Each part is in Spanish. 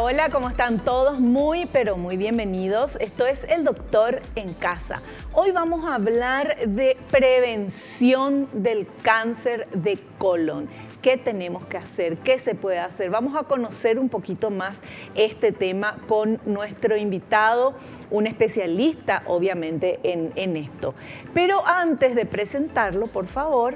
Hola, ¿cómo están todos? Muy, pero muy bienvenidos. Esto es El Doctor en Casa. Hoy vamos a hablar de prevención del cáncer de colon. ¿Qué tenemos que hacer? ¿Qué se puede hacer? Vamos a conocer un poquito más este tema con nuestro invitado, un especialista, obviamente, en esto. Pero antes de presentarlo, por favor,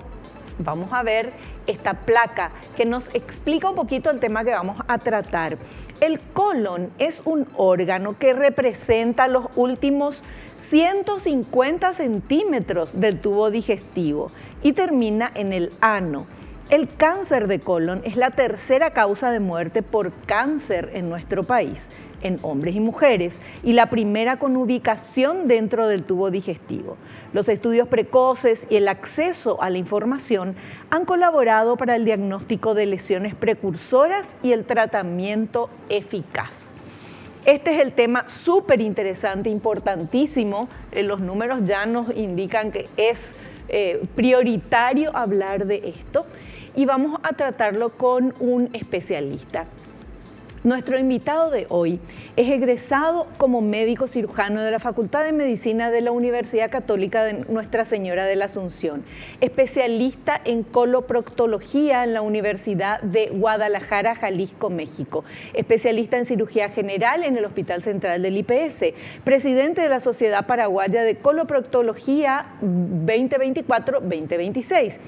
vamos a ver esta placa que nos explica un poquito el tema que vamos a tratar. El colon es un órgano que representa los últimos 150 centímetros del tubo digestivo y termina en el ano. El cáncer de colon es la tercera causa de muerte por cáncer en nuestro país, en hombres y mujeres, y la primera con ubicación dentro del tubo digestivo. Los estudios precoces y el acceso a la información han colaborado para el diagnóstico de lesiones precursoras y el tratamiento eficaz. Este es el tema súper interesante, importantísimo. Los números ya nos indican que es prioritario hablar de esto y vamos a tratarlo con un especialista. Nuestro invitado de hoy es egresado como médico cirujano de la Facultad de Medicina de la Universidad Católica de Nuestra Señora de la Asunción, especialista en coloproctología en la Universidad de Guadalajara, Jalisco, México, especialista en cirugía general en el Hospital Central del IPS, presidente de la Sociedad Paraguaya de Coloproctología 2024-2026.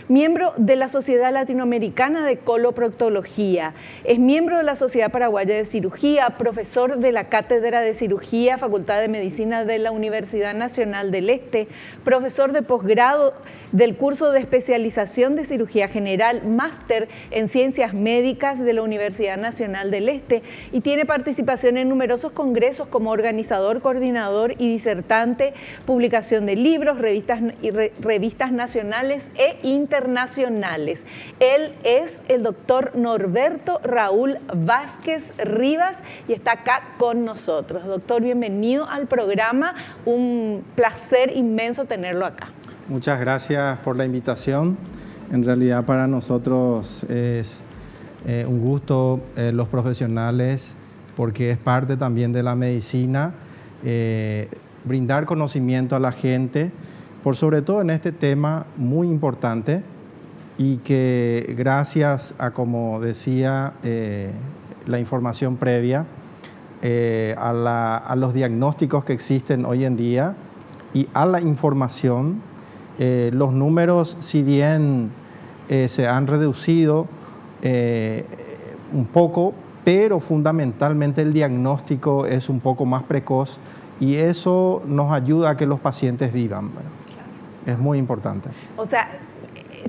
Miembro de la Sociedad Latinoamericana de Coloproctología, es miembro de la Sociedad Paraguaya de Cirugía, profesor de la Cátedra de Cirugía, Facultad de Medicina de la Universidad Nacional del Este, profesor de posgrado del curso de especialización de Cirugía General, máster en Ciencias Médicas de la Universidad Nacional del Este y tiene participación en numerosos congresos como organizador, coordinador y disertante, publicación de libros, revistas nacionales e internacionales. Él es el doctor Norberto Raúl Vázquez Rivas y está acá con nosotros. Doctor, bienvenido al programa. Un placer inmenso tenerlo acá. Muchas gracias por la invitación. En realidad para nosotros es un gusto los profesionales porque es parte también de la medicina, brindar conocimiento a la gente, por sobre todo en este tema muy importante y que gracias a, como decía, la información previa, a los diagnósticos que existen hoy en día y a la información, los números, si bien se han reducido un poco, pero fundamentalmente el diagnóstico es un poco más precoz y eso nos ayuda a que los pacientes vivan. Bueno, claro. Es muy importante. O sea,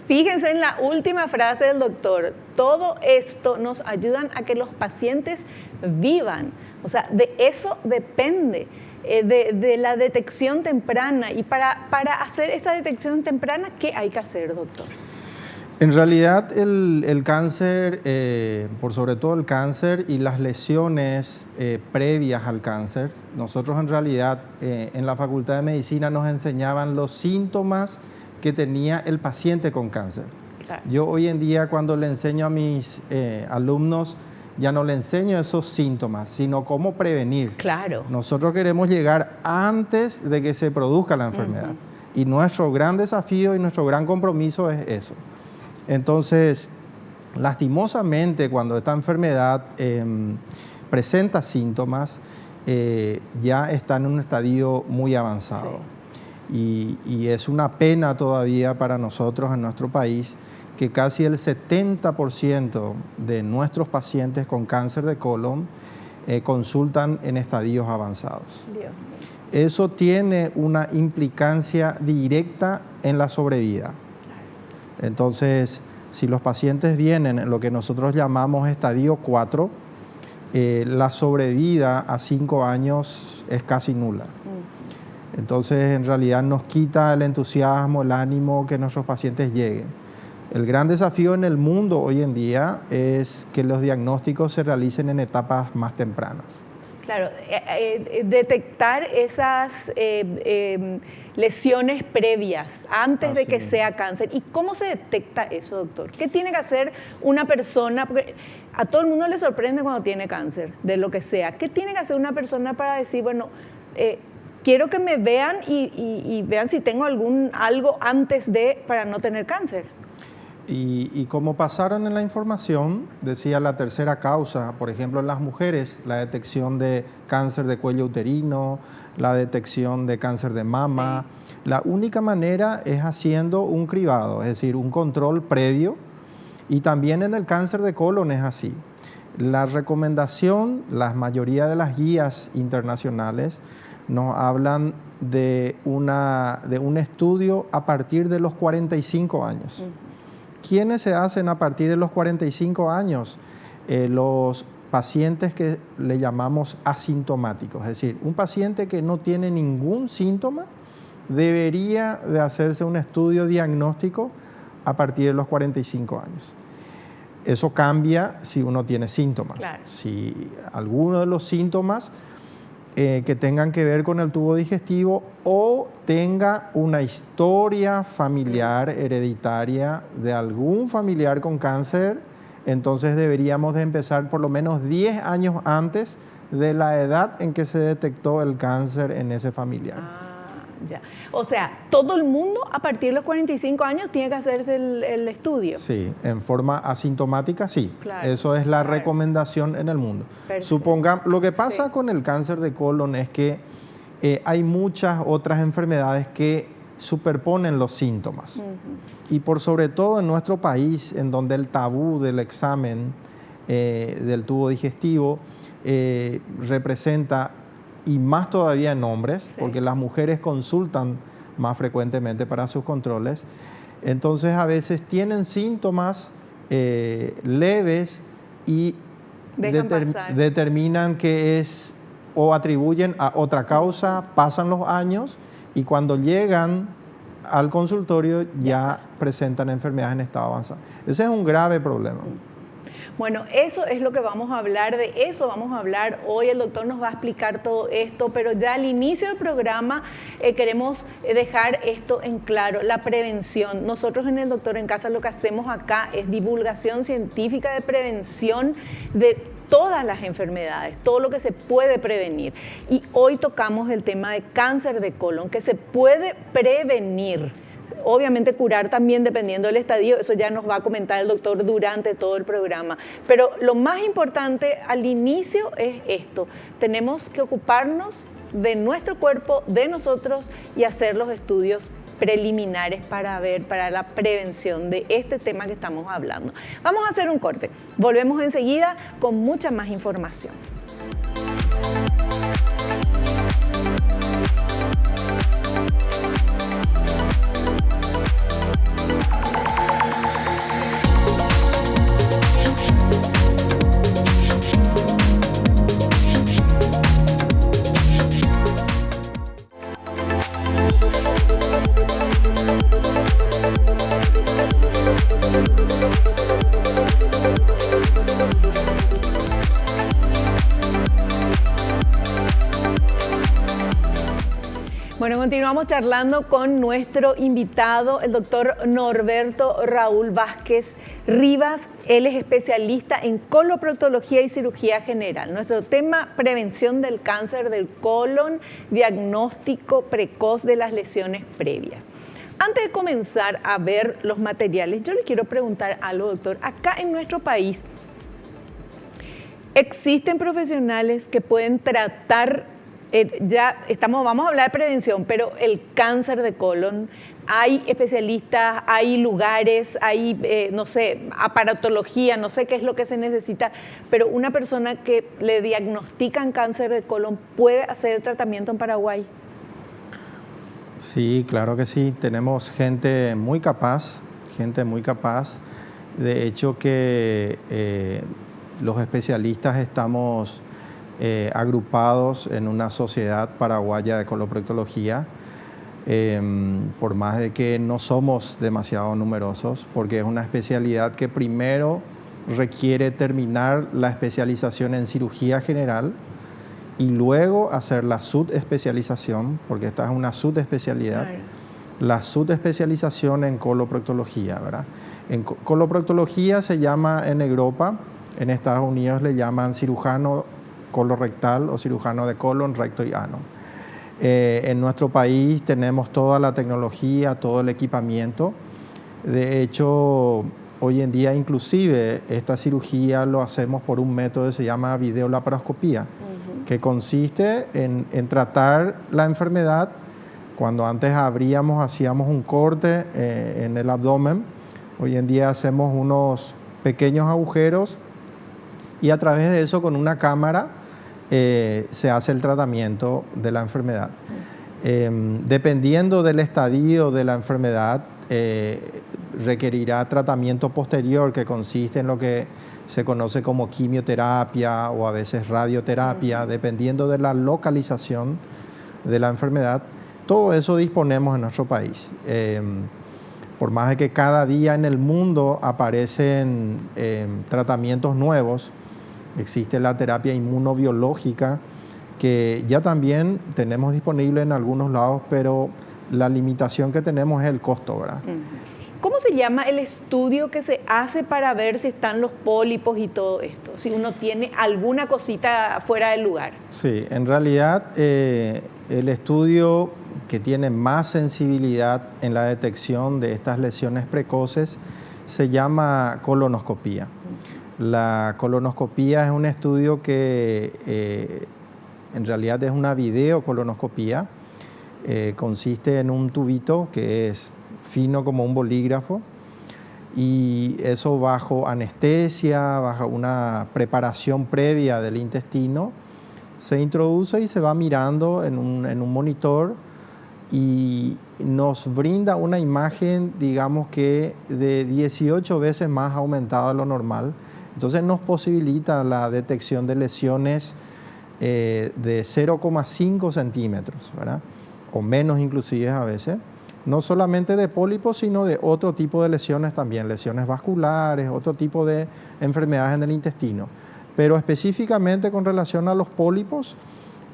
fíjense en la última frase del doctor, todo esto nos ayuda a que los pacientes vivan. O sea, de eso depende. De la detección temprana. Y para hacer esa detección temprana, ¿qué hay que hacer, doctor? En realidad el cáncer, por sobre todo el cáncer y las lesiones previas al cáncer, nosotros en realidad en la Facultad de Medicina nos enseñaban los síntomas que tenía el paciente con cáncer. Claro. Yo hoy en día cuando le enseño a mis alumnos, ya no le enseño esos síntomas, sino cómo prevenir. Claro. Nosotros queremos llegar antes de que se produzca la enfermedad. Y nuestro gran desafío y nuestro gran compromiso es eso. Entonces, lastimosamente, cuando esta enfermedad presenta síntomas, ya está en un estadio muy avanzado. Sí. Y es una pena todavía para nosotros en nuestro país que casi el 70% de nuestros pacientes con cáncer de colon consultan en estadios avanzados. Dios. Eso tiene una implicancia directa en la sobrevida. Entonces, si los pacientes vienen en lo que nosotros llamamos estadio 4, la sobrevida a 5 años es casi nula. Entonces, en realidad nos quita el entusiasmo, el ánimo que nuestros pacientes lleguen. El gran desafío en el mundo hoy en día es que los diagnósticos se realicen en etapas más tempranas. Claro, detectar esas lesiones previas antes de que sea cáncer. ¿Y cómo se detecta eso, doctor? ¿Qué tiene que hacer una persona? Porque a todo el mundo le sorprende cuando tiene cáncer, de lo que sea. ¿Qué tiene que hacer una persona para decir, bueno, quiero que me vean y vean si tengo algo antes para no tener cáncer? Y como pasaron en la información, decía la tercera causa, por ejemplo, en las mujeres, la detección de cáncer de cuello uterino, la detección de cáncer de mama. Sí. La única manera es haciendo un cribado, es decir, un control previo, y también en el cáncer de colon es así. La recomendación, la mayoría de las guías internacionales nos hablan de un estudio a partir de los 45 años. ¿Quiénes se hacen a partir de los 45 años? Los pacientes que le llamamos asintomáticos, es decir, un paciente que no tiene ningún síntoma debería de hacerse un estudio diagnóstico a partir de los 45 años. Eso cambia si uno tiene síntomas. Claro. Si alguno de los síntomas que tengan que ver con el tubo digestivo o tenga una historia familiar hereditaria de algún familiar con cáncer, entonces deberíamos de empezar por lo menos 10 años antes de la edad en que se detectó el cáncer en ese familiar. Ya. O sea, todo el mundo a partir de los 45 años tiene que hacerse el estudio. Sí, en forma asintomática, sí. Claro, eso es la recomendación en el mundo. Supongamos, lo que pasa con el cáncer de colon es que hay muchas otras enfermedades que superponen los síntomas. Y por sobre todo en nuestro país, en donde el tabú del examen del tubo digestivo representa, y más todavía en hombres, porque las mujeres consultan más frecuentemente para sus controles. Entonces a veces tienen síntomas leves y determinan que es o atribuyen a otra causa, pasan los años y cuando llegan al consultorio ya presentan enfermedades en estado avanzado. Ese es un grave problema. Bueno, eso es lo que vamos a hablar, de eso vamos a hablar hoy. El doctor nos va a explicar todo esto, pero ya al inicio del programa queremos dejar esto en claro, la prevención. Nosotros en el Doctor en Casa lo que hacemos acá es divulgación científica de prevención de todas las enfermedades, todo lo que se puede prevenir. Y hoy tocamos el tema de cáncer de colon, que se puede prevenir. Obviamente curar también dependiendo del estadio, eso ya nos va a comentar el doctor durante todo el programa. Pero lo más importante al inicio es esto, tenemos que ocuparnos de nuestro cuerpo, de nosotros y hacer los estudios preliminares para la prevención de este tema que estamos hablando. Vamos a hacer un corte, volvemos enseguida con mucha más información. Bueno, continuamos charlando con nuestro invitado, el doctor Norberto Raúl Vázquez Rivas. Él es especialista en coloproctología y cirugía general. Nuestro tema, prevención del cáncer del colon, diagnóstico precoz de las lesiones previas. Antes de comenzar a ver los materiales, yo le quiero preguntar algo, doctor. Acá en nuestro país, ¿existen profesionales que pueden tratar vamos a hablar de prevención, pero el cáncer de colon? Hay especialistas, hay lugares, hay, no sé, aparatología, no sé qué es lo que se necesita, pero una persona que le diagnostican cáncer de colon puede hacer el tratamiento en Paraguay. Sí, claro que sí. Tenemos gente muy capaz. De hecho que los especialistas estamos agrupados en una sociedad paraguaya de coloproctología, por más de que no somos demasiado numerosos, porque es una especialidad que primero requiere terminar la especialización en cirugía general y luego hacer la subespecialización, porque esta es una subespecialidad, Claro. la subespecialización en coloproctología, ¿verdad? En coloproctología se llama en Europa, en Estados Unidos le llaman cirujano colorectal o cirujano de colon, recto y ano. En nuestro país tenemos toda la tecnología, todo el equipamiento. De hecho, hoy en día inclusive esta cirugía lo hacemos por un método que se llama videolaparoscopía, que consiste en tratar la enfermedad. Cuando antes hacíamos un corte en el abdomen, hoy en día hacemos unos pequeños agujeros y a través de eso con una cámara se hace el tratamiento de la enfermedad. Dependiendo del estadio de la enfermedad, requerirá tratamiento posterior que consiste en lo que se conoce como quimioterapia o a veces radioterapia, dependiendo de la localización de la enfermedad. Todo eso disponemos en nuestro país. Por más de que cada día en el mundo aparecen tratamientos nuevos, existe la terapia inmunobiológica que ya también tenemos disponible en algunos lados, pero la limitación que tenemos es el costo, ¿verdad? ¿Cómo se llama el estudio que se hace para ver si están los pólipos y todo esto? Si uno tiene alguna cosita fuera del lugar. Sí, en realidad el estudio que tiene más sensibilidad en la detección de estas lesiones precoces se llama colonoscopía. La colonoscopía es un estudio que en realidad es una videocolonoscopía. Consiste en un tubito que es fino como un bolígrafo y eso bajo anestesia, bajo una preparación previa del intestino, se introduce y se va mirando en un monitor y nos brinda una imagen, digamos que de 18 veces más aumentada de lo normal. Entonces nos posibilita la detección de lesiones de 0,5 centímetros, ¿verdad? O menos inclusive a veces. No solamente de pólipos, sino de otro tipo de lesiones también, lesiones vasculares, otro tipo de enfermedades en el intestino. Pero específicamente con relación a los pólipos,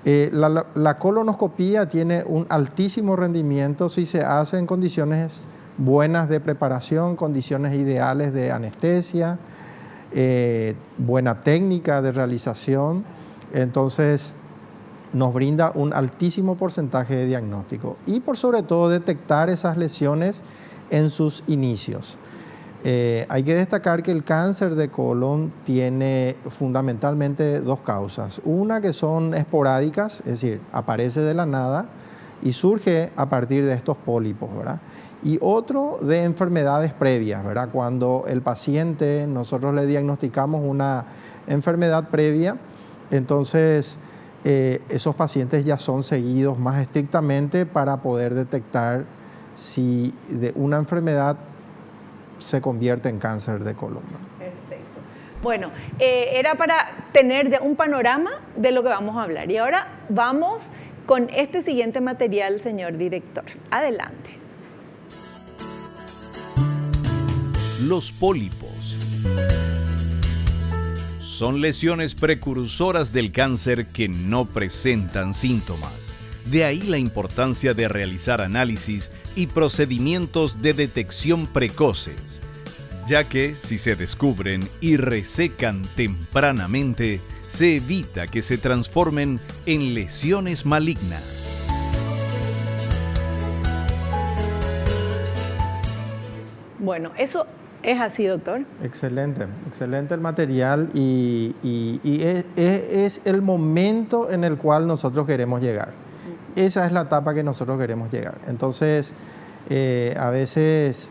la colonoscopía tiene un altísimo rendimiento si se hace en condiciones buenas de preparación, condiciones ideales de anestesia, buena técnica de realización. Entonces nos brinda un altísimo porcentaje de diagnóstico y por sobre todo detectar esas lesiones en sus inicios. Hay que destacar que el cáncer de colon tiene fundamentalmente dos causas. Una que son esporádicas, es decir, aparece de la nada y surge a partir de estos pólipos, ¿verdad? Y otro de enfermedades previas, ¿verdad? Cuando el paciente, nosotros le diagnosticamos una enfermedad previa, entonces esos pacientes ya son seguidos más estrictamente para poder detectar si de una enfermedad se convierte en cáncer de colon. Perfecto. Bueno, era para tener ya un panorama de lo que vamos a hablar. Y ahora vamos con este siguiente material, señor director. Adelante. Los pólipos son lesiones precursoras del cáncer que no presentan síntomas. De ahí la importancia de realizar análisis y procedimientos de detección precoces, ya que si se descubren y resecan tempranamente, se evita que se transformen en lesiones malignas. Bueno, eso es así, doctor. Excelente, excelente el material y es el momento en el cual nosotros queremos llegar. Esa es la etapa que nosotros queremos llegar. Entonces, a veces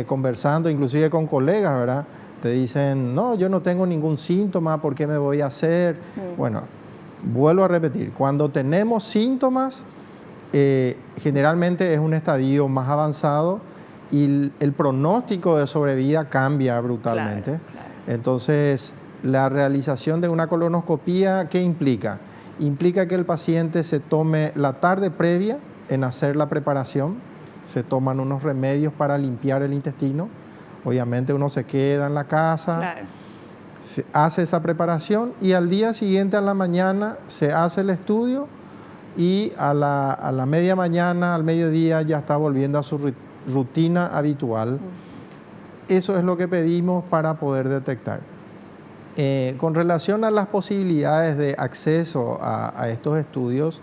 conversando, inclusive con colegas, ¿verdad? Te dicen, no, yo no tengo ningún síntoma, ¿por qué me voy a hacer? Bueno, vuelvo a repetir, cuando tenemos síntomas, generalmente es un estadio más avanzado y el pronóstico de sobrevida cambia brutalmente. Claro, claro. Entonces, la realización de una colonoscopía, ¿qué implica? Implica que el paciente se tome la tarde previa en hacer la preparación, se toman unos remedios para limpiar el intestino, obviamente uno se queda en la casa, Claro. Se hace esa preparación y al día siguiente a la mañana se hace el estudio y a la media mañana, al mediodía, ya está volviendo a su rutina habitual. Eso es lo que pedimos para poder detectar. Con relación a las posibilidades de acceso a estos estudios,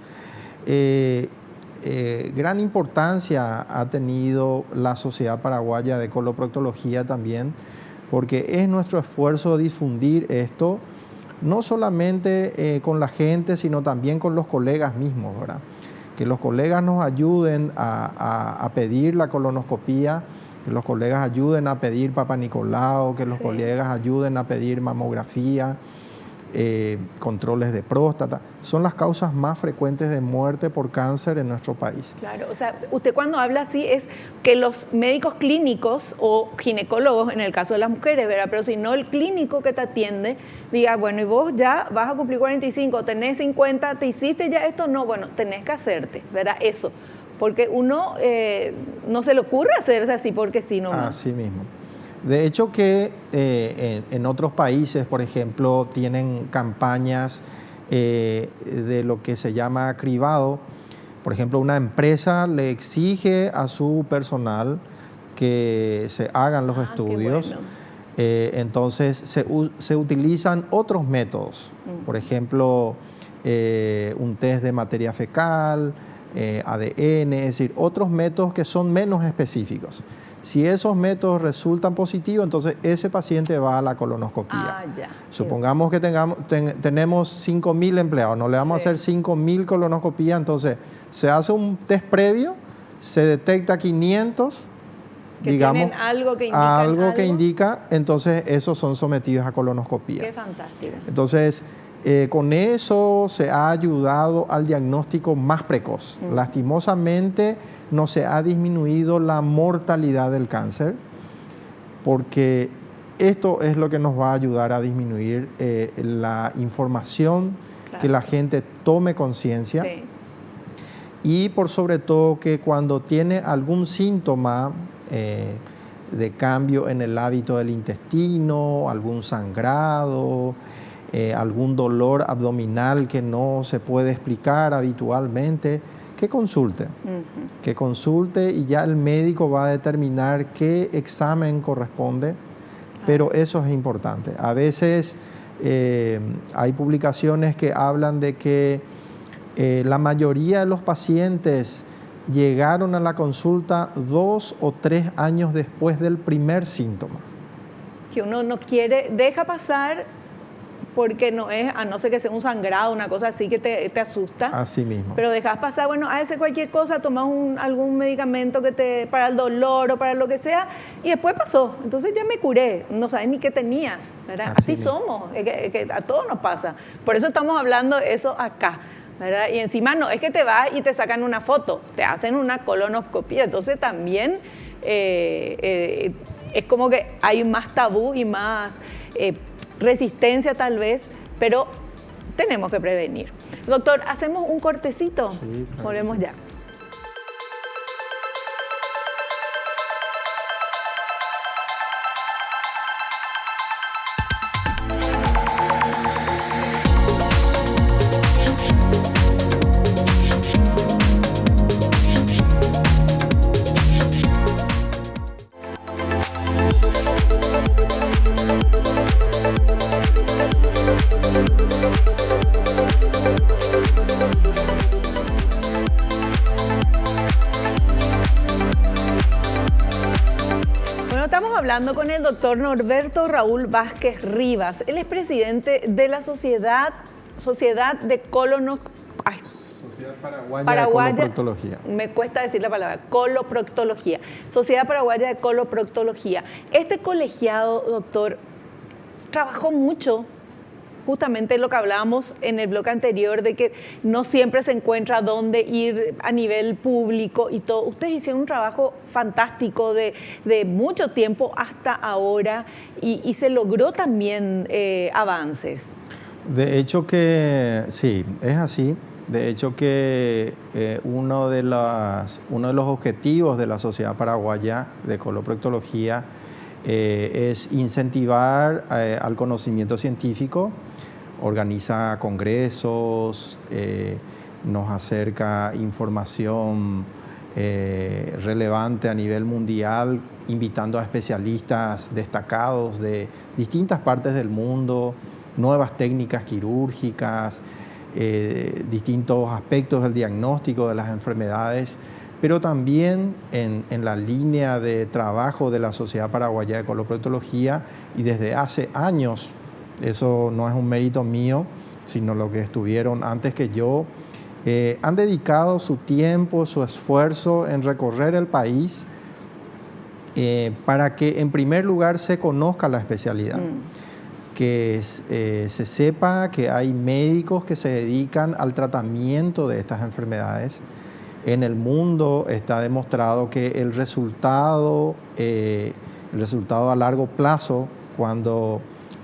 gran importancia ha tenido la Sociedad Paraguaya de Coloproctología también, porque es nuestro esfuerzo difundir esto, no solamente con la gente, sino también con los colegas mismos, ¿verdad? Que los colegas nos ayuden a pedir la colonoscopía, que los colegas ayuden a pedir Papa Nicolau, que los colegas ayuden a pedir mamografía, controles de próstata. Son las causas más frecuentes de muerte por cáncer en nuestro país. Claro, o sea, usted cuando habla así es que los médicos clínicos o ginecólogos, en el caso de las mujeres, ¿verdad? Pero si no, el clínico que te atiende diga, bueno, y vos ya vas a cumplir 45, tenés 50, ¿te hiciste ya esto? No, bueno, tenés que hacerte, ¿verdad? Eso, porque uno no se le ocurre hacerse así porque sí nomás. Así mismo. De hecho que en otros países, por ejemplo, tienen campañas de lo que se llama cribado. Por ejemplo, una empresa le exige a su personal que se hagan los estudios. Bueno. Entonces se utilizan otros métodos. Por ejemplo, un test de materia fecal, ADN, es decir, otros métodos que son menos específicos. Si esos métodos resultan positivos, entonces ese paciente va a la colonoscopía. Supongamos que tenemos 5.000 empleados, no le vamos a hacer 5.000 colonoscopías, entonces se hace un test previo, se detecta 500, que digamos, tienen algo que indica, entonces esos son sometidos a colonoscopía. Qué fantástico. Entonces, con eso se ha ayudado al diagnóstico más precoz. Lastimosamente, no se ha disminuido la mortalidad del cáncer, porque esto es lo que nos va a ayudar a disminuir la información, que la gente tome conciencia. Y por sobre todo que cuando tiene algún síntoma de cambio en el hábito del intestino, algún sangrado, algún dolor abdominal que no se puede explicar habitualmente, que consulte. Que consulte y ya el médico va a determinar qué examen corresponde, pero eso es importante. A veces hay publicaciones que hablan de que la mayoría de los pacientes llegaron a la consulta 2 o 3 años después del primer síntoma. Que uno no quiere, deja pasar porque no es, a no ser que sea un sangrado, una cosa así que te asusta. Así mismo. Pero dejas pasar, bueno, hágase cualquier cosa, tomás algún medicamento para el dolor o para lo que sea, y después pasó. Entonces ya me curé, no sabes ni qué tenías, ¿verdad? Así somos, que a todos nos pasa. Por eso estamos hablando de eso acá, ¿verdad? Y encima no, es que te vas y te sacan una foto, te hacen una colonoscopía. Entonces también es como que hay más tabú y más resistencia tal vez, pero tenemos que prevenir. Doctor, ¿hacemos un cortecito? Sí, claro. Volvemos ya. Hablando con el doctor Norberto Raúl Vázquez Rivas. Él es presidente de la Sociedad de Sociedad Paraguaya de Coloproctología. Me cuesta decir la palabra, coloproctología. Sociedad Paraguaya de Coloproctología. Este colegiado, doctor, trabajó mucho, justamente lo que hablábamos en el bloque anterior, de que no siempre se encuentra dónde ir a nivel público y todo. Ustedes hicieron un trabajo fantástico de mucho tiempo hasta ahora y se logró también avances. De hecho que sí, es así. De hecho que uno de los objetivos de la Sociedad Paraguaya de Coloproctología es incentivar al conocimiento científico, organiza congresos, nos acerca información relevante a nivel mundial, invitando a especialistas destacados de distintas partes del mundo, nuevas técnicas quirúrgicas, distintos aspectos del diagnóstico de las enfermedades, pero también en la línea de trabajo de la Sociedad Paraguaya de Coloproctología, y desde hace años, eso no es un mérito mío, sino lo que estuvieron antes que yo, han dedicado su tiempo, su esfuerzo en recorrer el país para que en primer lugar se conozca la especialidad, que se sepa que hay médicos que se dedican al tratamiento de estas enfermedades. En el mundo está demostrado que el resultado a largo plazo, cuando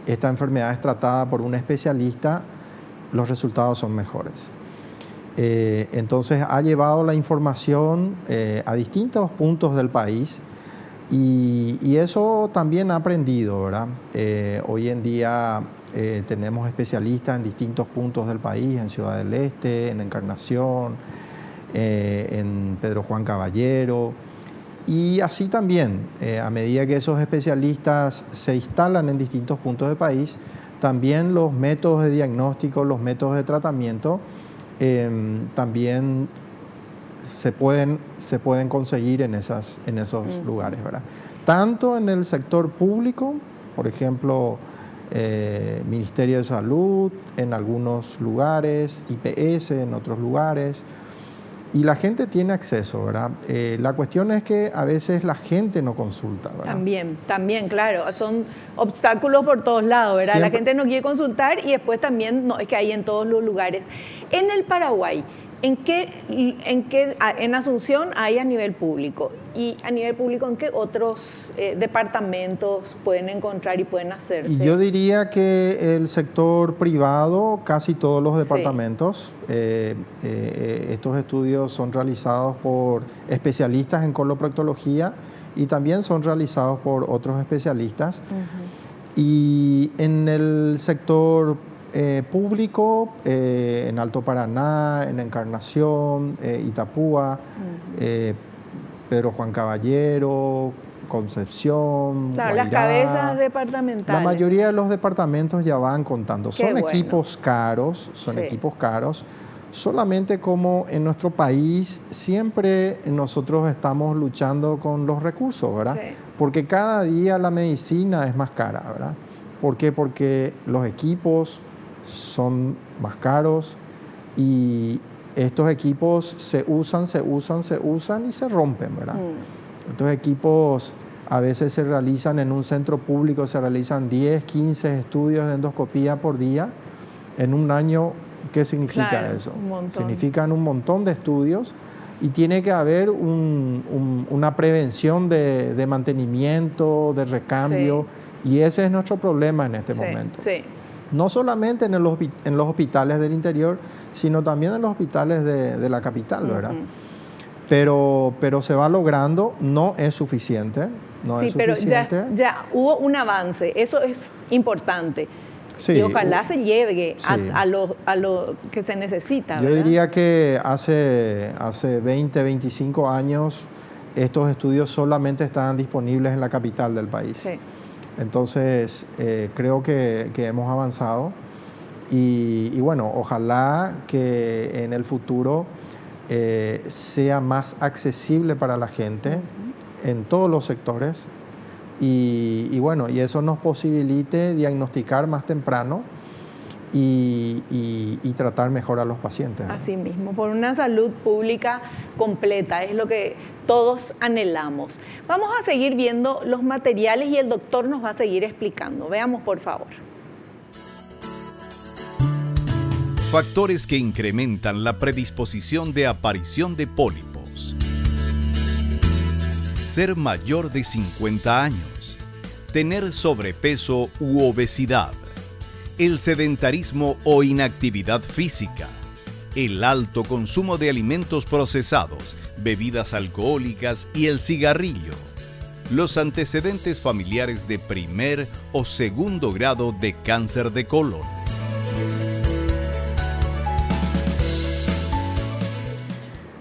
esta enfermedad es tratada por un especialista, los resultados son mejores. Entonces ha llevado la información a distintos puntos del país y eso también ha aprendido, ¿verdad? Hoy en día tenemos especialistas en distintos puntos del país, en Ciudad del Este, en Encarnación, en Pedro Juan Caballero, y así también, a medida que esos especialistas se instalan en distintos puntos del país, también los métodos de diagnóstico, los métodos de tratamiento, también se pueden conseguir en esos lugares, ¿verdad? Tanto en el sector público, por ejemplo, Ministerio de Salud en algunos lugares, IPS en otros lugares, y la gente tiene acceso, ¿verdad? La cuestión es que a veces la gente no consulta, ¿verdad? También, claro. Son obstáculos por todos lados, ¿verdad? Siempre. La gente no quiere consultar y después también no, es que hay en todos los lugares. En el Paraguay, en Asunción hay a nivel público, y a nivel público, ¿en qué otros departamentos pueden encontrar y pueden hacerse? Y yo diría que el sector privado, casi todos los departamentos, estos estudios son realizados por especialistas en coloproctología y también son realizados por otros especialistas. Y en el sector público, en Alto Paraná, en Encarnación, Itapúa, Pedro Juan Caballero, Concepción, Claro, Guairá. las cabezas departamentales. La mayoría de los departamentos ya van contando. Qué Son bueno. equipos caros, solamente como en nuestro país siempre nosotros estamos luchando con los recursos, ¿verdad? Sí. Porque cada día la medicina es más cara, ¿verdad? ¿Por qué? Porque los equipos son más caros y estos equipos se usan y se rompen, ¿verdad? Estos equipos a veces se realizan en un centro público, se realizan 10, 15 estudios de endoscopía por día. En un año, ¿qué significa Claro, eso? un montón. Significan un montón de estudios y tiene que haber una prevención de mantenimiento, de recambio, y ese es nuestro problema en este momento. Sí. No solamente en los hospitales del interior, sino también en los hospitales de la capital, ¿verdad? Pero se va logrando, no es suficiente. Pero ya hubo un avance, eso es importante. Sí, y ojalá se llegue sí. a lo que se necesita, Yo ¿verdad? diría que hace 20, 25 años estos estudios solamente estaban disponibles en la capital del país. Sí. Entonces, creo que hemos avanzado y bueno, ojalá que en el futuro sea más accesible para la gente en todos los sectores y bueno, y eso nos posibilite diagnosticar más temprano y tratar mejor a los pacientes, ¿no? Así mismo, por una salud pública completa, es lo que todos anhelamos. Vamos a seguir viendo los materiales y el doctor nos va a seguir explicando. Veamos, por favor. Factores que incrementan la predisposición de aparición de pólipos. Ser mayor de 50 años. Tener sobrepeso u obesidad. El sedentarismo o inactividad física, el alto consumo de alimentos procesados, bebidas alcohólicas y el cigarrillo, los antecedentes familiares de primer o segundo grado de cáncer de colon.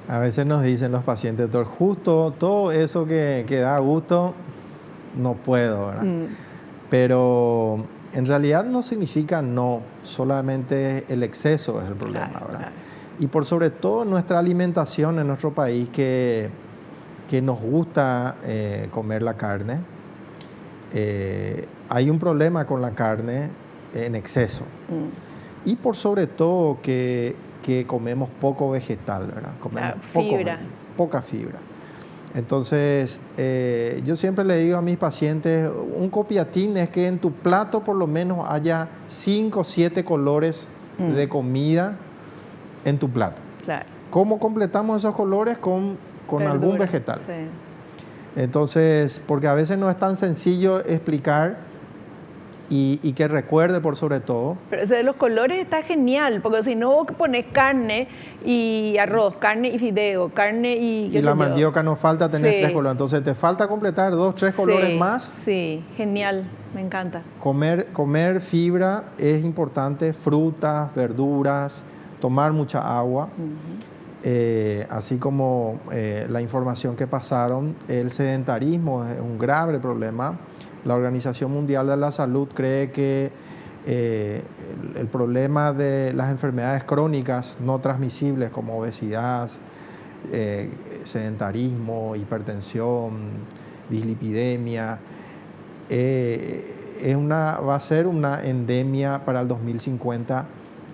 A veces nos dicen los pacientes, doctor, justo todo eso que da gusto, no puedo, ¿verdad? Pero en realidad no significa no, solamente el exceso es el problema, Claro, ¿verdad? claro. Y por sobre todo nuestra alimentación en nuestro país, que nos gusta comer la carne, hay un problema con la carne en exceso. Y por sobre todo que comemos poco vegetal, ¿verdad? Comemos poca fibra. Entonces, yo siempre le digo a mis pacientes, un copiatín es que en tu plato por lo menos haya 5 o 7 colores de comida en tu plato. Claro. ¿Cómo completamos esos colores? Con algún vegetal. Sí. Entonces, porque a veces no es tan sencillo explicar y que recuerde por sobre todo. Pero ese de los colores está genial, porque si no vos pones carne y arroz, carne y fideo, carne y Y la mandioca no falta tener 3 colores, entonces te falta completar 2, 3 colores más. Sí, genial, me encanta. Comer fibra es importante, frutas, verduras, tomar mucha agua. Así como la información que pasaron, el sedentarismo es un grave problema. La Organización Mundial de la Salud cree que el problema de las enfermedades crónicas no transmisibles como obesidad, sedentarismo, hipertensión, dislipidemia, va a ser una endemia para el 2050.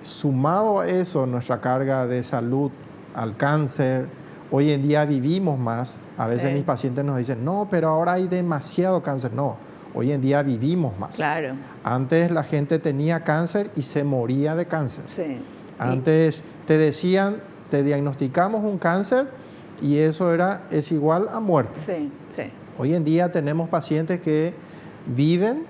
Sumado a eso, nuestra carga de salud al cáncer, hoy en día vivimos más. A veces mis pacientes nos dicen, no, pero ahora hay demasiado cáncer. No, hoy en día vivimos más. Claro. Antes la gente tenía cáncer y se moría de cáncer. Sí. Antes te decían, te diagnosticamos un cáncer y eso es igual a muerte. Sí, sí. Hoy en día tenemos pacientes que viven,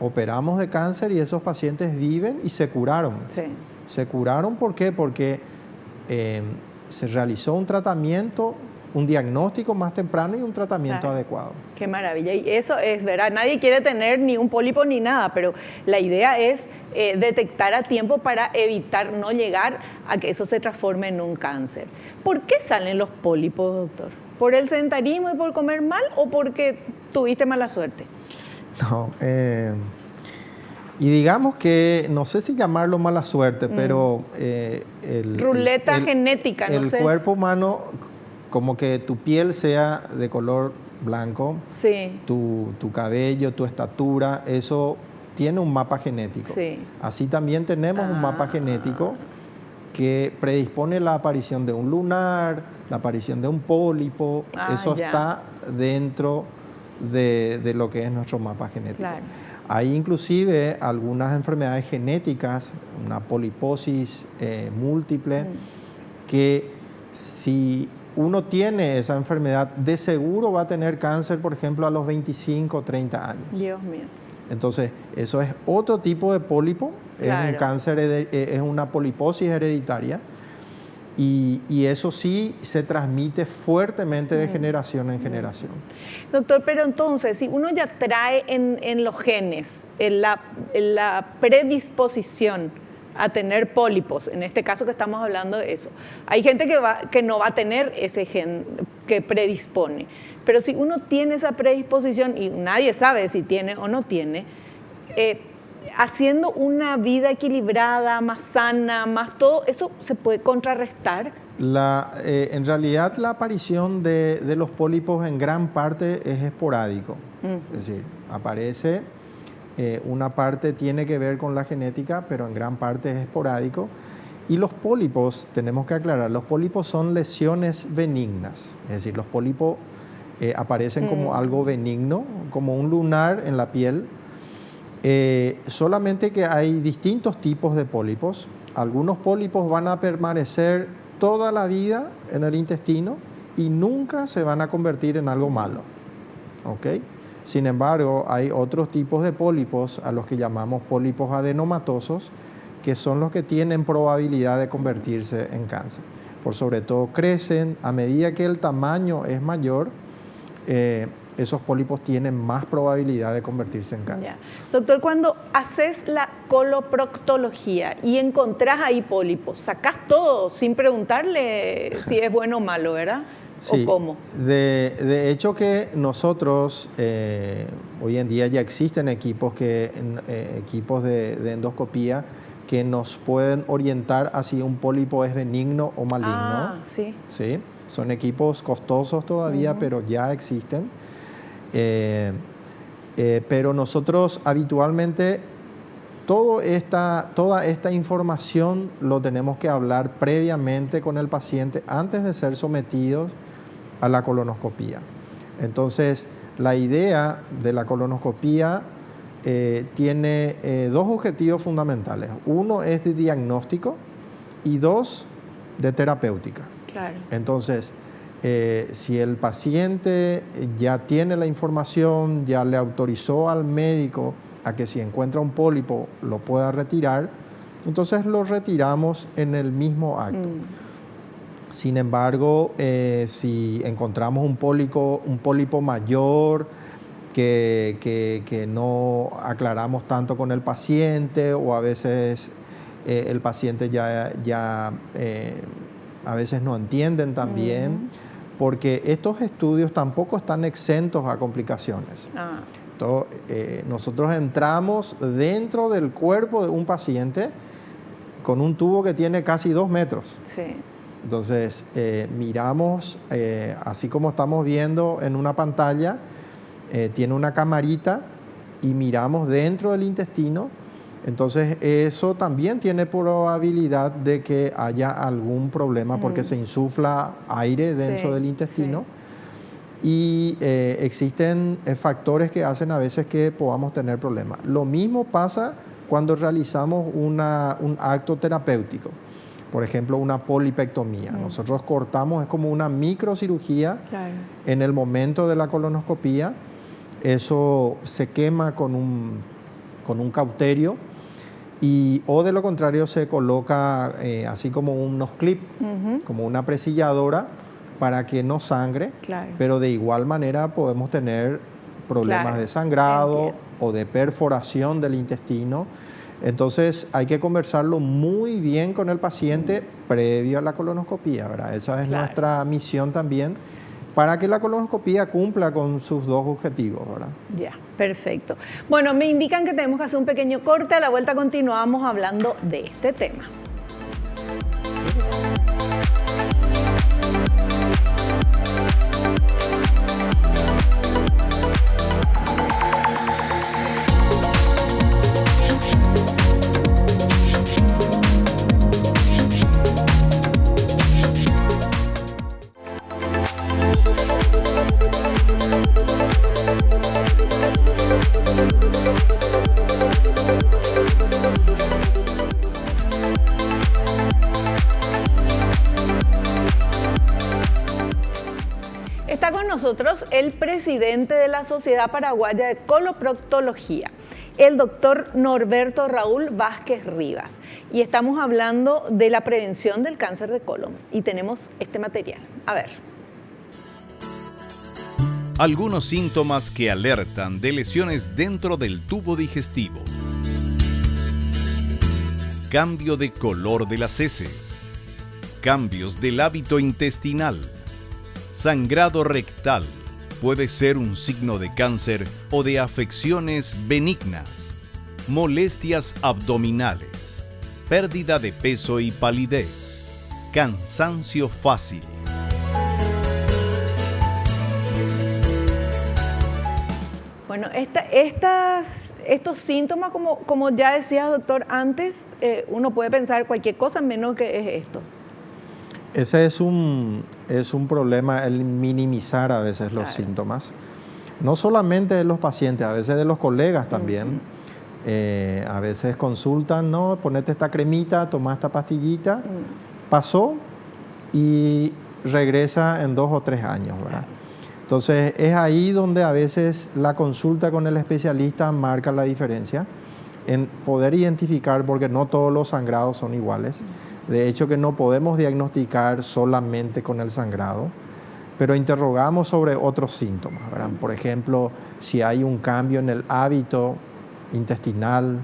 operamos de cáncer y esos pacientes viven y se curaron. Sí. Se curaron, ¿por qué? Porque se realizó un tratamiento, un diagnóstico más temprano y un tratamiento adecuado. Qué maravilla. Y eso es, ¿verdad? Nadie quiere tener ni un pólipo ni nada, pero la idea es detectar a tiempo para evitar no llegar a que eso se transforme en un cáncer. ¿Por qué salen los pólipos, doctor? ¿Por el sedentarismo y por comer mal o porque tuviste mala suerte? No, y digamos que, no sé si llamarlo mala suerte, pero ruleta genética, no sé. El cuerpo humano, como que tu piel sea de color blanco, sí, tu cabello, tu estatura, eso tiene un mapa genético. Sí. Así también tenemos un mapa genético que predispone la aparición de un lunar, la aparición de un pólipo. Eso está dentro de lo que es nuestro mapa genético. Claro. Hay inclusive algunas enfermedades genéticas, una poliposis múltiple, que si uno tiene esa enfermedad, de seguro va a tener cáncer, por ejemplo, a los 25 o 30 años. Dios mío. Entonces, eso es otro tipo de pólipo, Claro. es un cáncer, es una poliposis hereditaria, y eso sí se transmite fuertemente de generación en generación. Doctor, pero entonces, si uno ya trae en los genes, en la predisposición a tener pólipos, en este caso que estamos hablando de eso, hay gente que no va a tener ese gen que predispone, pero si uno tiene esa predisposición y nadie sabe si tiene o no tiene, haciendo una vida equilibrada, más sana, más todo, ¿eso se puede contrarrestar? En realidad la aparición de los pólipos en gran parte es esporádico, es decir, aparece, una parte tiene que ver con la genética, pero en gran parte es esporádico. Y los pólipos, tenemos que aclarar, los pólipos son lesiones benignas, es decir, los pólipos aparecen como algo benigno, como un lunar en la piel. Solamente que hay distintos tipos de pólipos. Algunos pólipos van a permanecer toda la vida en el intestino y nunca se van a convertir en algo malo. ¿Ok? Sin embargo, hay otros tipos de pólipos a los que llamamos pólipos adenomatosos, que son los que tienen probabilidad de convertirse en cáncer. Por sobre todo crecen a medida que el tamaño es mayor. esos pólipos tienen más probabilidad de convertirse en cáncer. Ya. Doctor, cuando haces la coloproctología y encontrás ahí pólipos, sacás todo sin preguntarle si es bueno o malo, ¿verdad? Sí, ¿O cómo? de hecho que nosotros, hoy en día ya existen equipos de endoscopía que nos pueden orientar a si un pólipo es benigno o maligno. Ah, sí. ¿Sí? Son equipos costosos todavía, pero ya existen. Pero nosotros habitualmente toda esta información lo tenemos que hablar previamente con el paciente antes de ser sometidos a la colonoscopía. Entonces, la idea de la colonoscopía tiene dos objetivos fundamentales. Uno es de diagnóstico y dos, de terapéutica. Claro. Entonces, si el paciente ya tiene la información, ya le autorizó al médico a que si encuentra un pólipo lo pueda retirar, entonces lo retiramos en el mismo acto. Sin embargo, si encontramos un pólipo mayor que no aclaramos tanto con el paciente, o a veces el paciente a veces no entienden también, porque estos estudios tampoco están exentos a complicaciones. Entonces, nosotros entramos dentro del cuerpo de un paciente con un tubo que tiene casi 2 metros. Sí. Entonces, miramos, así como estamos viendo en una pantalla, tiene una camarita y miramos dentro del intestino. Entonces, eso también tiene probabilidad de que haya algún problema porque se insufla aire dentro del intestino. Y existen factores que hacen a veces que podamos tener problemas. Lo mismo pasa cuando realizamos un acto terapéutico. Por ejemplo, una polipectomía. Nosotros cortamos, es como una microcirugía. Claro. En el momento de la colonoscopía. Eso se quema con un cauterio o de lo contrario se coloca así como unos clips, como una presilladora para que no sangre. Claro. Pero de igual manera podemos tener problemas de sangrado o de perforación del intestino. Entonces hay que conversarlo muy bien con el paciente previo a la colonoscopía, ¿verdad? Esa es nuestra misión también, para que la colonoscopía cumpla con sus dos objetivos, ¿verdad? Ya, perfecto. Bueno, me indican que tenemos que hacer un pequeño corte. A la vuelta continuamos hablando de este tema. Está con nosotros el presidente de la Sociedad Paraguaya de Coloproctología, el doctor Norberto Raúl Vázquez Rivas. Y estamos hablando de la prevención del cáncer de colon. Y tenemos este material. A ver. Algunos síntomas que alertan de lesiones dentro del tubo digestivo. Cambio de color de las heces. Cambios del hábito intestinal. Sangrado rectal puede ser un signo de cáncer o de afecciones benignas. Molestias abdominales. Pérdida de peso y palidez. Cansancio fácil. Bueno, estos síntomas, como ya decía doctor antes, uno puede pensar cualquier cosa menos que es esto. Ese es un problema, el minimizar a veces los síntomas. No solamente de los pacientes, a veces de los colegas también. A veces consultan, no, ponete esta cremita, toma esta pastillita. Pasó y regresa en 2 o 3 años, ¿verdad? Entonces es ahí donde a veces la consulta con el especialista marca la diferencia en poder identificar, porque no todos los sangrados son iguales. De hecho que no podemos diagnosticar solamente con el sangrado, pero interrogamos sobre otros síntomas, ¿verdad? Por ejemplo, si hay un cambio en el hábito intestinal,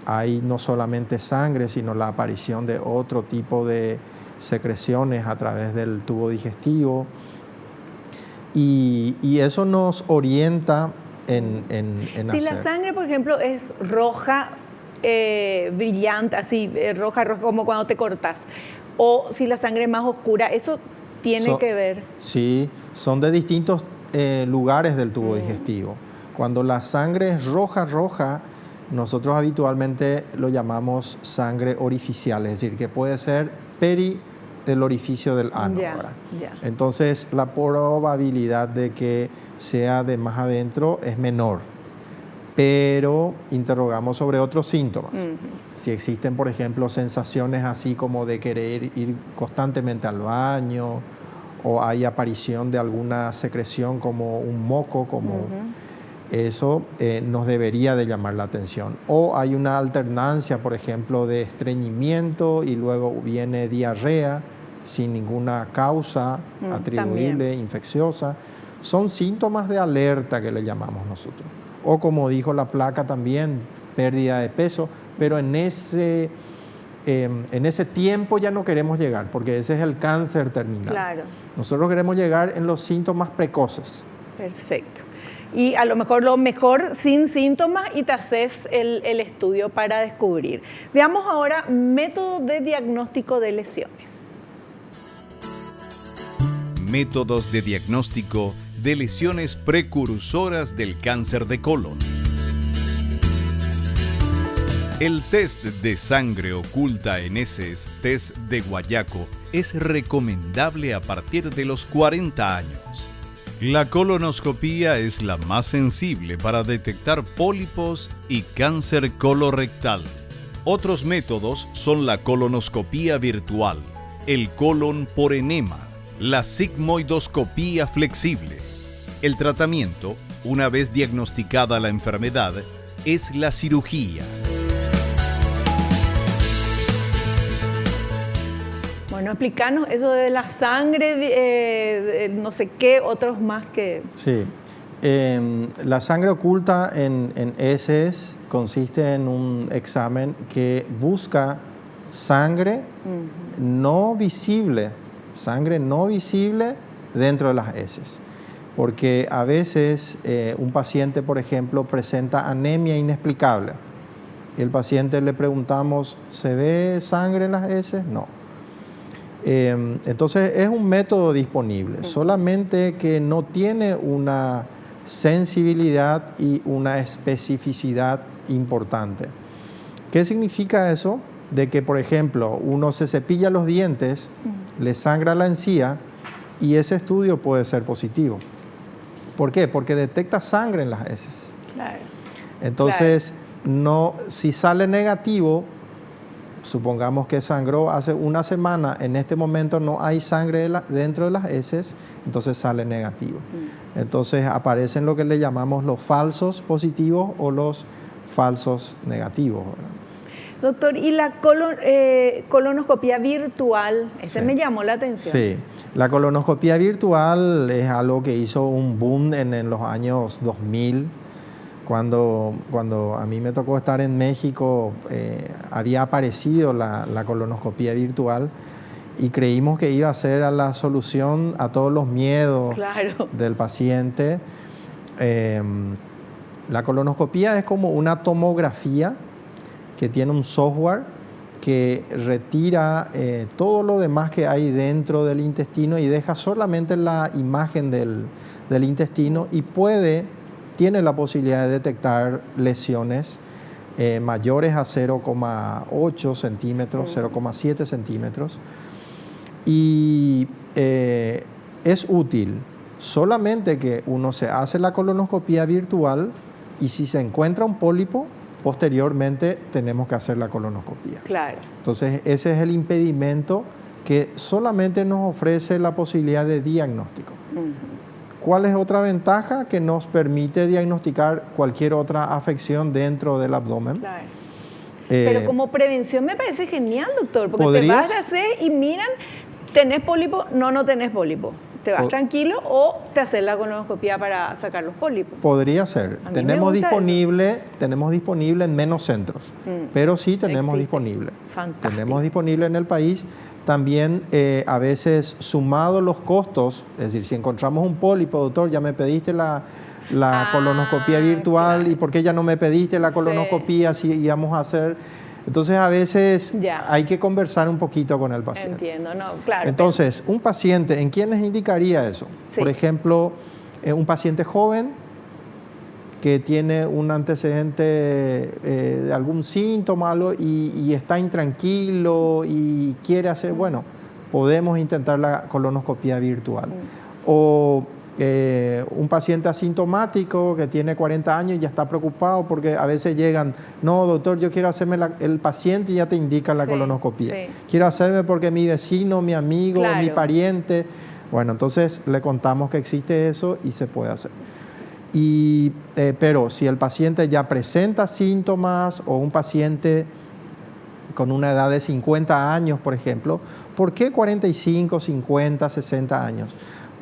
hay no solamente sangre, sino la aparición de otro tipo de secreciones a través del tubo digestivo, y eso nos orienta en Si hacer. la sangre, por ejemplo, es roja, brillante, así, roja, como cuando te cortas, o si la sangre es más oscura, ¿eso tiene que ver? Sí, son de distintos lugares del tubo digestivo. Cuando la sangre es roja, nosotros habitualmente lo llamamos sangre orificial, es decir, que puede ser del orificio del ano. ¿Verdad? Entonces, la probabilidad de que sea de más adentro es menor, pero interrogamos sobre otros síntomas. Si existen, por ejemplo, sensaciones así como de querer ir constantemente al baño, o hay aparición de alguna secreción como un moco, eso nos debería de llamar la atención. O hay una alternancia, por ejemplo, de estreñimiento y luego viene diarrea sin ninguna causa atribuible, infecciosa. Son síntomas de alerta que le llamamos nosotros. O como dijo la placa también, pérdida de peso, pero en ese tiempo ya no queremos llegar, porque ese es el cáncer terminal. Claro. Nosotros queremos llegar en los síntomas precoces. Perfecto. Y a lo mejor sin síntomas, y te haces el estudio para descubrir. Veamos ahora métodos de diagnóstico de lesiones. Métodos de diagnóstico de lesiones precursoras del cáncer de colon. El test de sangre oculta en heces, test de Guayaco, es recomendable a partir de los 40 años. La colonoscopía es la más sensible para detectar pólipos y cáncer colorectal. Otros métodos son la colonoscopía virtual, el colon por enema, la sigmoidoscopía flexible. El tratamiento, una vez diagnosticada la enfermedad, es la cirugía. Bueno, explícanos eso de la sangre, no sé qué, otros más que... Sí, la sangre oculta en heces consiste en un examen que busca sangre no visible, dentro de las heces. Porque a veces un paciente, por ejemplo, presenta anemia inexplicable. Y el paciente le preguntamos, ¿se ve sangre en las heces? No. Entonces es un método disponible, solamente que no tiene una sensibilidad y una especificidad importante. ¿Qué significa eso? De que, por ejemplo, uno se cepilla los dientes, le sangra la encía y ese estudio puede ser positivo. ¿Por qué? Porque detecta sangre en las heces. Claro. Entonces, no, si sale negativo, supongamos que sangró hace una semana, en este momento no hay sangre dentro de las heces, entonces sale negativo. Entonces aparecen lo que le llamamos los falsos positivos o los falsos negativos, ¿verdad? Doctor, ¿y la colonoscopia virtual? Ese me llamó la atención. Sí, la colonoscopia virtual es algo que hizo un boom en los años 2000. Cuando a mí me tocó estar en México, había aparecido la colonoscopia virtual y creímos que iba a ser la solución a todos los miedos del paciente. La colonoscopia es como una tomografía que tiene un software que retira todo lo demás que hay dentro del intestino y deja solamente la imagen del intestino y tiene la posibilidad de detectar lesiones mayores a 0,8 centímetros, 0,7 centímetros. Y es útil, solamente que uno se hace la colonoscopia virtual y si se encuentra un pólipo, posteriormente tenemos que hacer la colonoscopia. Claro. Entonces ese es el impedimento que solamente nos ofrece la posibilidad de diagnóstico. ¿Cuál es otra ventaja? Que nos permite diagnosticar cualquier otra afección dentro del abdomen. Claro. Pero como prevención me parece genial, doctor, porque te vas a hacer y miran ¿Tenés pólipo? No tenés pólipo. ¿Te vas Po- tranquilo o te haces la colonoscopia para sacar los pólipos? Podría ser. A mí me Tenemos gusta disponible en menos centros, pero sí tenemos Existe. disponible. Fantástico. Tenemos disponible en el país. También a veces sumado los costos, es decir, si encontramos un pólipo, doctor, ya me pediste la colonoscopia virtual, claro. ¿y por qué ya no me pediste la colonoscopia si íbamos a hacer? Entonces a veces Ya. hay que conversar un poquito con el paciente. Entiendo, no, claro. Entonces, un paciente, ¿en quiénes indicaría eso? Sí. Por ejemplo, un paciente joven que tiene un antecedente de algún síntoma algo, y está intranquilo y quiere hacer, bueno, podemos intentar la colonoscopia virtual. O un paciente asintomático que tiene 40 años y ya está preocupado porque a veces llegan, no, doctor, yo quiero hacerme el paciente y ya te indica la Sí, colonoscopia. sí. Quiero hacerme porque mi vecino, mi amigo, Claro. mi pariente. Bueno, entonces le contamos que existe eso y se puede hacer. Pero si el paciente ya presenta síntomas o un paciente con una edad de 50 años, por ejemplo, ¿por qué 45, 50, 60 años?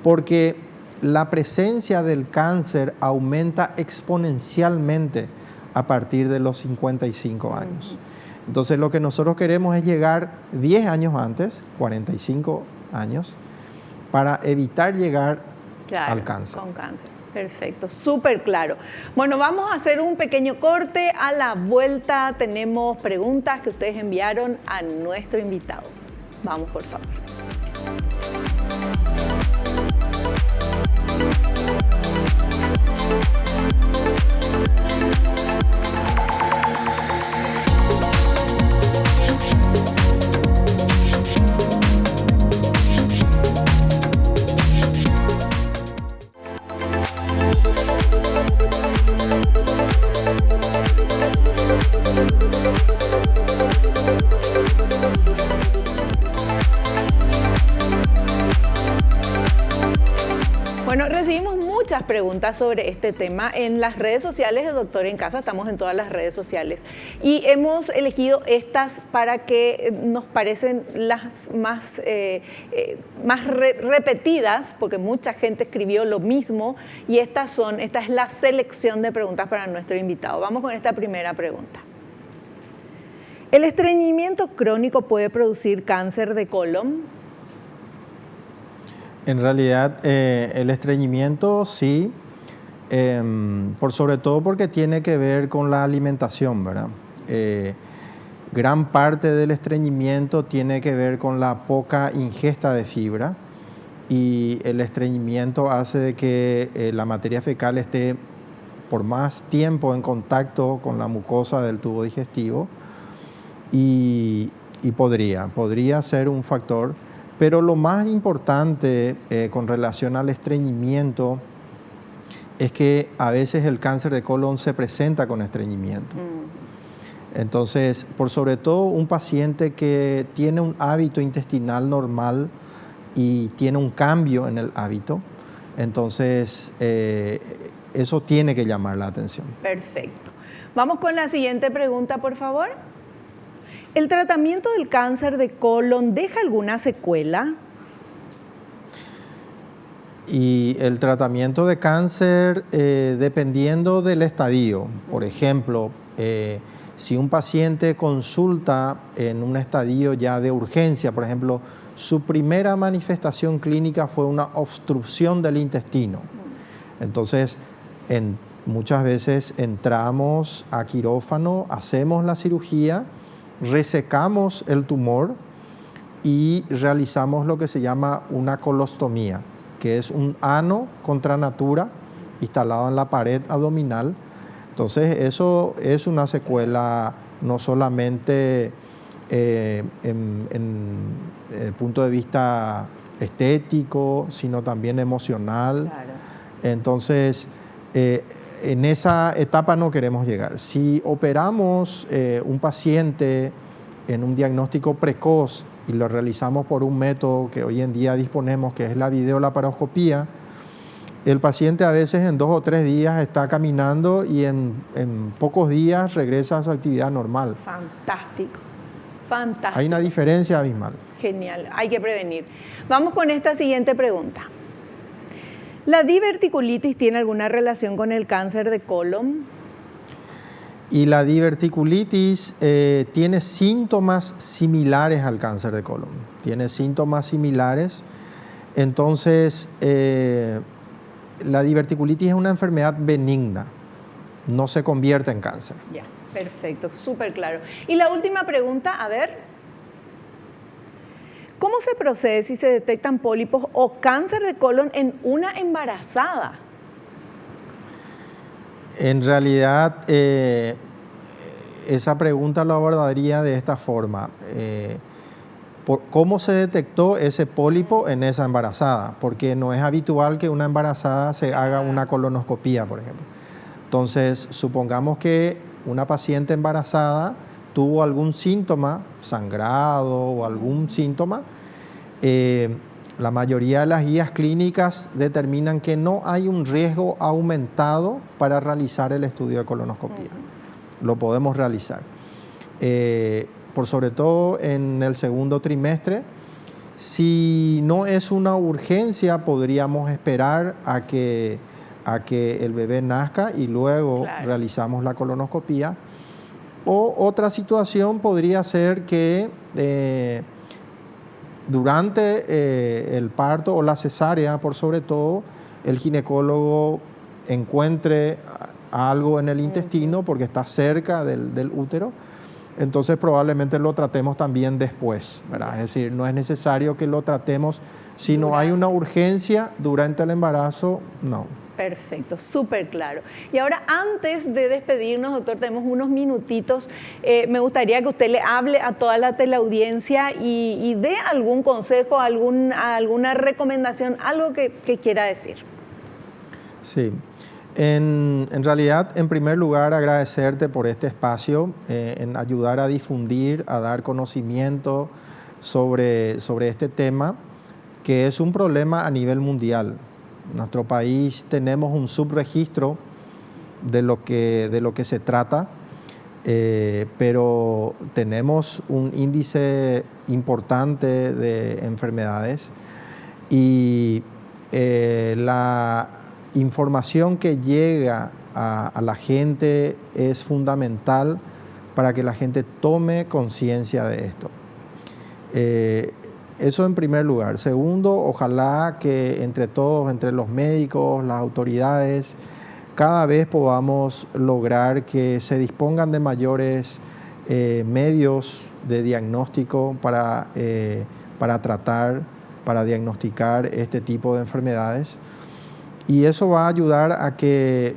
Porque la presencia del cáncer aumenta exponencialmente a partir de los 55 años. Entonces lo que nosotros queremos es llegar 10 años antes, 45 años, para evitar llegar Claro, al cáncer. con cáncer. Perfecto, súper claro. Bueno, vamos a hacer un pequeño corte. A la vuelta tenemos preguntas que ustedes enviaron a nuestro invitado. Vamos, por favor. Bueno, recibimos muchas preguntas sobre este tema en las redes sociales de Doctor en Casa. Estamos en todas las redes sociales y hemos elegido estas para que nos parecen las más repetidas, porque mucha gente escribió lo mismo, y esta es la selección de preguntas para nuestro invitado. Vamos con esta primera pregunta. ¿El estreñimiento crónico puede producir cáncer de colon? En realidad, el estreñimiento sí, por sobre todo porque tiene que ver con la alimentación, ¿verdad? Gran parte del estreñimiento tiene que ver con la poca ingesta de fibra, y el estreñimiento hace de que la materia fecal esté por más tiempo en contacto con la mucosa del tubo digestivo, y podría ser un factor. Pero lo más importante con relación al estreñimiento es que a veces el cáncer de colon se presenta con estreñimiento. Entonces, por sobre todo un paciente que tiene un hábito intestinal normal y tiene un cambio en el hábito, entonces eso tiene que llamar la atención. Perfecto. Vamos con la siguiente pregunta, por favor. ¿El tratamiento del cáncer de colon deja alguna secuela? Y el tratamiento de cáncer, dependiendo del estadio, por ejemplo, si un paciente consulta en un estadio ya de urgencia, por ejemplo, su primera manifestación clínica fue una obstrucción del intestino. Entonces, muchas veces entramos a quirófano, hacemos la cirugía, resecamos el tumor y realizamos lo que se llama una colostomía, que es un ano contra natura instalado en la pared abdominal. Entonces eso es una secuela no solamente en el punto de vista estético, sino también emocional. Claro. Entonces, en esa etapa no queremos llegar. Si operamos un paciente en un diagnóstico precoz y lo realizamos por un método que hoy en día disponemos, que es la videolaparoscopía, el paciente a veces en 2 o 3 días está caminando y en pocos días regresa a su actividad normal. Fantástico. Fantástico. Hay una diferencia abismal. Genial, hay que prevenir. Vamos con esta siguiente pregunta. ¿La diverticulitis tiene alguna relación con el cáncer de colon? Y la diverticulitis tiene síntomas similares al cáncer de colon. Tiene síntomas similares. Entonces, la diverticulitis es una enfermedad benigna. No se convierte en cáncer. Ya, perfecto, súper claro. Y la última pregunta, a ver. ¿Cómo se procede si se detectan pólipos o cáncer de colon en una embarazada? En realidad, esa pregunta lo abordaría de esta forma. ¿Cómo se detectó ese pólipo en esa embarazada? Porque no es habitual que una embarazada se haga una colonoscopía, por ejemplo. Entonces, supongamos que una paciente embarazada tuvo algún síntoma, sangrado o algún síntoma, la mayoría de las guías clínicas determinan que no hay un riesgo aumentado para realizar el estudio de colonoscopía. Lo podemos realizar. Por sobre todo en el segundo trimestre. Si no es una urgencia, podríamos esperar a que el bebé nazca y luego realizamos la colonoscopía. O otra situación podría ser que durante el parto o la cesárea, por sobre todo, el ginecólogo encuentre algo en el intestino porque está cerca del útero. Entonces probablemente lo tratemos también después, ¿verdad? Es decir, no es necesario que lo tratemos. Si no hay una urgencia durante el embarazo, no. Perfecto, súper claro. Y ahora, antes de despedirnos, doctor, tenemos unos minutitos. Me gustaría que usted le hable a toda la teleaudiencia y dé algún consejo, alguna recomendación, algo que quiera decir. Sí. En realidad, en primer lugar, agradecerte por este espacio, en ayudar a difundir, a dar conocimiento sobre este tema, que es un problema a nivel mundial. En nuestro país tenemos un subregistro de lo que se trata, pero tenemos un índice importante de enfermedades y la información que llega a la gente es fundamental para que la gente tome conciencia de esto. Eso en primer lugar. Segundo, ojalá que entre todos, entre los médicos, las autoridades, cada vez podamos lograr que se dispongan de mayores medios de diagnóstico para tratar, para diagnosticar este tipo de enfermedades. Y eso va a ayudar a que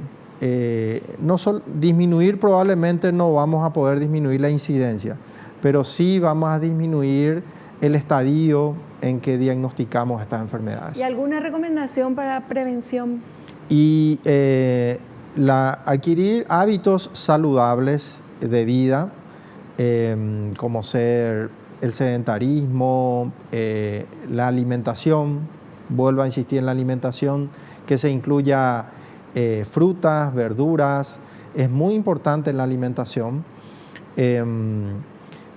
disminuir, probablemente no vamos a poder disminuir la incidencia, pero sí vamos a disminuir el estadio en que diagnosticamos estas enfermedades. ¿Y alguna recomendación para prevención? Y adquirir hábitos saludables de vida, como ser el sedentarismo, la alimentación, vuelvo a insistir en la alimentación, que se incluya frutas, verduras, es muy importante en la alimentación.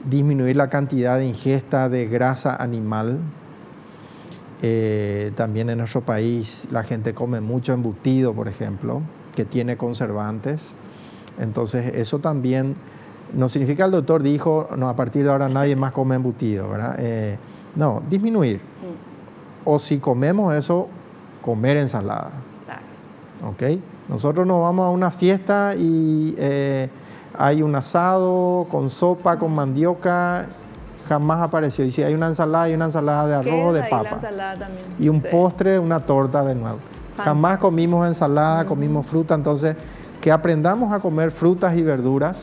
Disminuir la cantidad de ingesta de grasa animal. También en nuestro país la gente come mucho embutido, por ejemplo, que tiene conservantes. Entonces eso también no significa, el doctor dijo, no, a partir de ahora nadie más come embutido, ¿verdad? No, disminuir. O si comemos eso, comer ensalada. Claro. ¿Ok? Nosotros nos vamos a una fiesta y hay un asado con sopa, con mandioca, jamás apareció. Y si hay una ensalada de arroz o de papa. Y un postre, una torta de nuevo. Jamás comimos ensalada, comimos fruta. Entonces, que aprendamos a comer frutas y verduras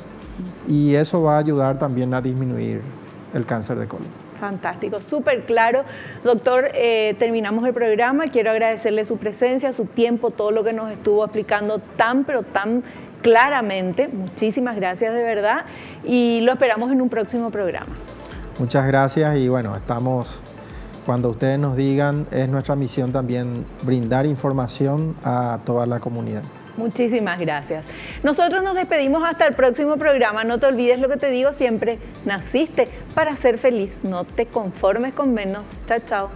y eso va a ayudar también a disminuir el cáncer de colon. Fantástico, súper claro. Doctor, terminamos el programa. Quiero agradecerle su presencia, su tiempo, todo lo que nos estuvo explicando tan, pero tan claramente. Muchísimas gracias de verdad y lo esperamos en un próximo programa. Muchas gracias y bueno, estamos, cuando ustedes nos digan, es nuestra misión también brindar información a toda la comunidad. Muchísimas gracias. Nosotros nos despedimos hasta el próximo programa. No te olvides lo que te digo siempre, naciste para para ser feliz. No te conformes con menos. Chao, chao.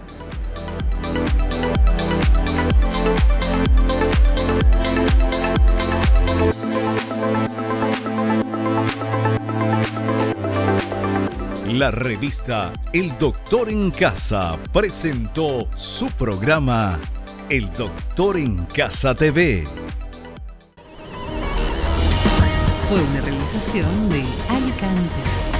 La revista El Doctor en Casa presentó su programa El Doctor en Casa TV. Fue una realización de Alicante.